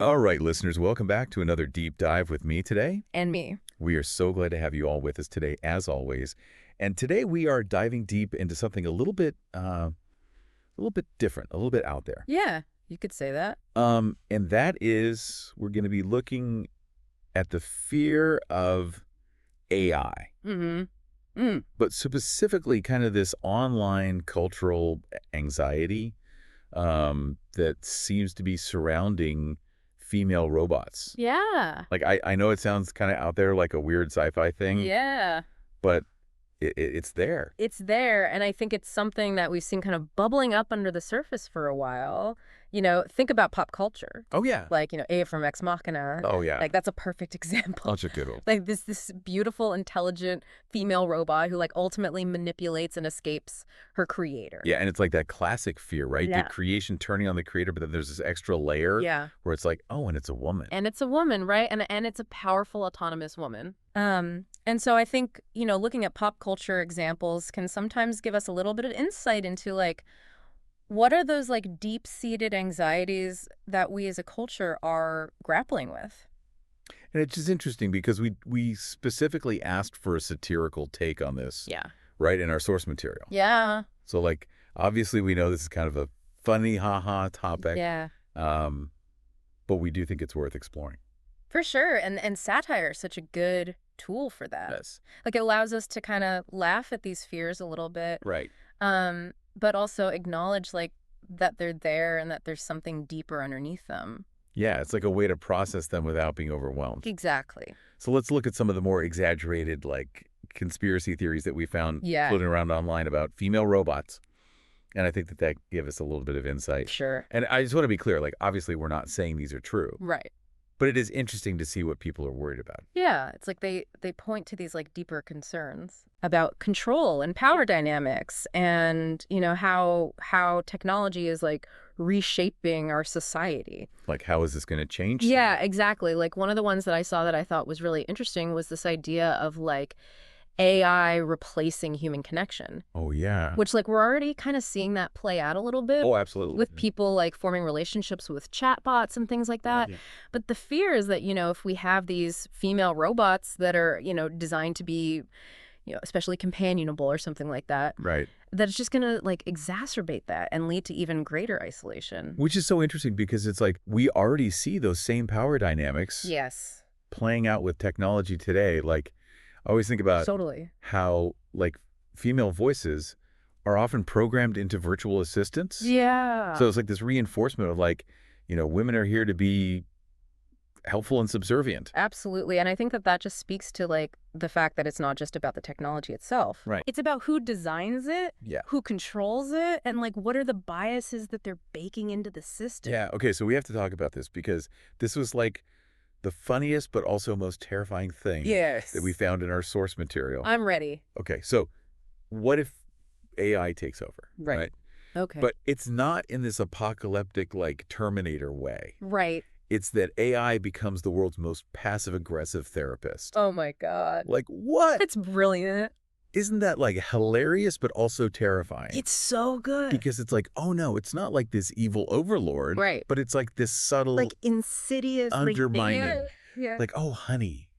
All right, listeners, welcome back to another deep dive with me today. And me. We are so glad to have you all with us today, as always. And today we are diving deep into something a little bit different, a little bit out there. Yeah, you could say that. And that is, we're going to be looking at the fear of AI. But specifically kind of this online cultural anxiety that seems to be surrounding female robots. Yeah. Like, I know it sounds kind of out there like a weird sci-fi thing. Yeah. But it's there. It's there, and I think it's something that we've seen kind of bubbling up under the surface for a while. You know, think about pop culture. Oh, yeah. Like, A from Ex Machina. Oh, yeah. Like, that's a perfect example. Such a good one. Like, this beautiful, intelligent female robot who, ultimately manipulates and escapes her creator. Yeah, and it's like that classic fear, right? Yeah. The creation turning on the creator, but then there's this extra layer where it's like, oh, and it's a woman. And it's a woman, right? And it's a powerful, autonomous woman. And so I think, looking at pop culture examples can sometimes give us a little bit of insight into, what are those, deep-seated anxieties that we as a culture are grappling with? And it's just interesting because we specifically asked for a satirical take on this. Yeah. Right, in our source material. Yeah. So, obviously we know this is kind of a funny, ha-ha topic. Yeah. But we do think it's worth exploring. For sure. And satire is such a good tool for that. Yes. It allows us to kind of laugh at these fears a little bit. Right. But also acknowledge, that they're there and that there's something deeper underneath them. Yeah, it's like a way to process them without being overwhelmed. Exactly. So let's look at some of the more exaggerated, conspiracy theories that we found floating around online about female robots. And I think that gave us a little bit of insight. Sure. And I just want to be clear, obviously we're not saying these are true. Right. But it is interesting to see what people are worried about. Yeah, it's like they point to these deeper concerns about control and power dynamics and, how technology is reshaping our society. How is this going to change? Yeah, exactly. One of the ones that I saw that I thought was really interesting was this idea of AI replacing human connection. Oh, yeah. Which, we're already kind of seeing that play out a little bit. Oh, absolutely. With people, forming relationships with chatbots and things like that. Yeah. But the fear is that, if we have these female robots that are, designed to be, especially companionable or something like that. Right. That it's just going to, exacerbate that and lead to even greater isolation. Which is so interesting because it's we already see those same power dynamics. Yes. Playing out with technology today. I always think about how, female voices are often programmed into virtual assistants. Yeah. So it's this reinforcement of, women are here to be helpful and subservient. Absolutely. And I think that just speaks to, the fact that it's not just about the technology itself. Right. It's about who designs it, who controls it, and, what are the biases that they're baking into the system. Yeah. Okay, so we have to talk about this because this was, the funniest but also most terrifying thing that we found in our source material. I'm ready. Okay, so what if AI takes over? Right. Okay. But it's not in this apocalyptic, Terminator way. Right. It's that AI becomes the world's most passive-aggressive therapist. Oh, my God. What? It's brilliant. Isn't that, hilarious but also terrifying? It's so good. Because it's oh, no, it's not this evil overlord. Right. But it's this subtle, insidious, undermining. Yeah. Oh, honey.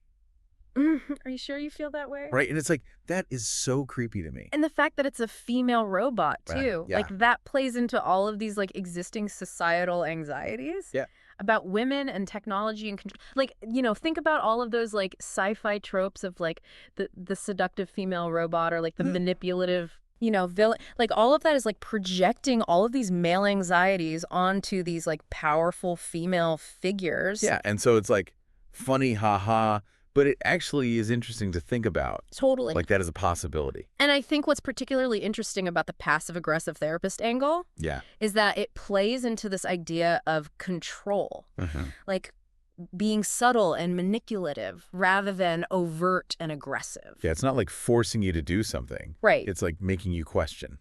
Are you sure you feel that way? Right. And it's that is so creepy to me. And the fact that it's a female robot, too. Right. Yeah. That plays into all of these, existing societal anxieties. Yeah. About women and technology and control. Think about all of those sci-fi tropes of the seductive female robot or the manipulative, villain. All of that is projecting all of these male anxieties onto these powerful female figures. Yeah, and so it's funny, haha, but it actually is interesting to think about. Totally. That is a possibility. And I think what's particularly interesting about the passive-aggressive therapist angle is that it plays into this idea of control. Being subtle and manipulative rather than overt and aggressive. Yeah, it's not forcing you to do something. Right. It's making you question.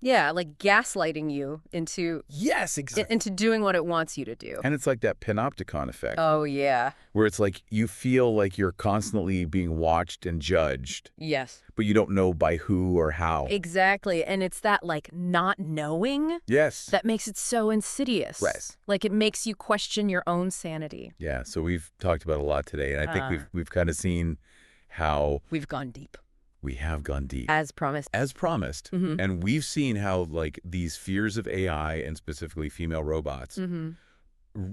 Yeah, like gaslighting you into Yes, exactly. into doing what it wants you to do. And it's like that panopticon effect, Oh, yeah. where it's like you feel like you're constantly being watched and judged, Yes. but you don't know by who or how. Exactly. And it's that, like, not knowing Yes. that makes it so insidious. Right. Like, it makes you question your own sanity. Yeah, so we've talked about a lot today, and I think we've kind of seen how We've gone deep. we have gone deep. As promised. As promised. Mm-hmm. And we've seen how, like, these fears of AI and specifically female robots Mm-hmm.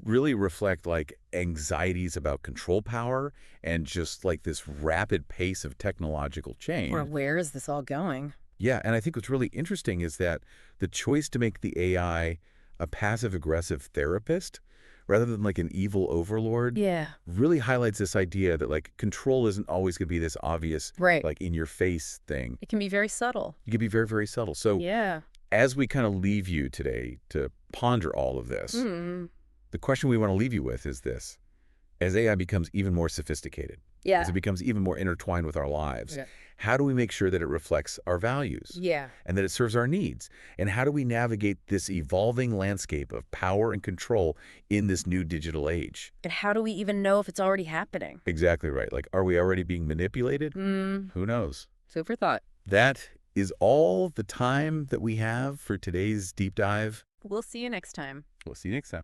really reflect, like, anxieties about control power and just, like, this rapid pace of technological change. Or where is this all going? Yeah, and I think what's really interesting is that the choice to make the AI a passive-aggressive therapist rather than like an evil overlord Yeah. really highlights this idea that like control isn't always going to be this obvious, Right. like in your face thing. It can be very subtle. It can be very, very subtle. So Yeah. as we kind of leave you today to ponder all of this, the question we want to leave you with is this. As AI becomes even more sophisticated, Yeah. as it becomes even more intertwined with our lives, Yeah. how do we make sure that it reflects our values? Yeah. And that it serves our needs? And how do we navigate this evolving landscape of power and control in this new digital age? And how do we even know if it's already happening? Exactly right. Like, are we already being manipulated? Who knows? Food for thought. That is all the time that we have for today's deep dive. We'll see you next time. We'll see you next time.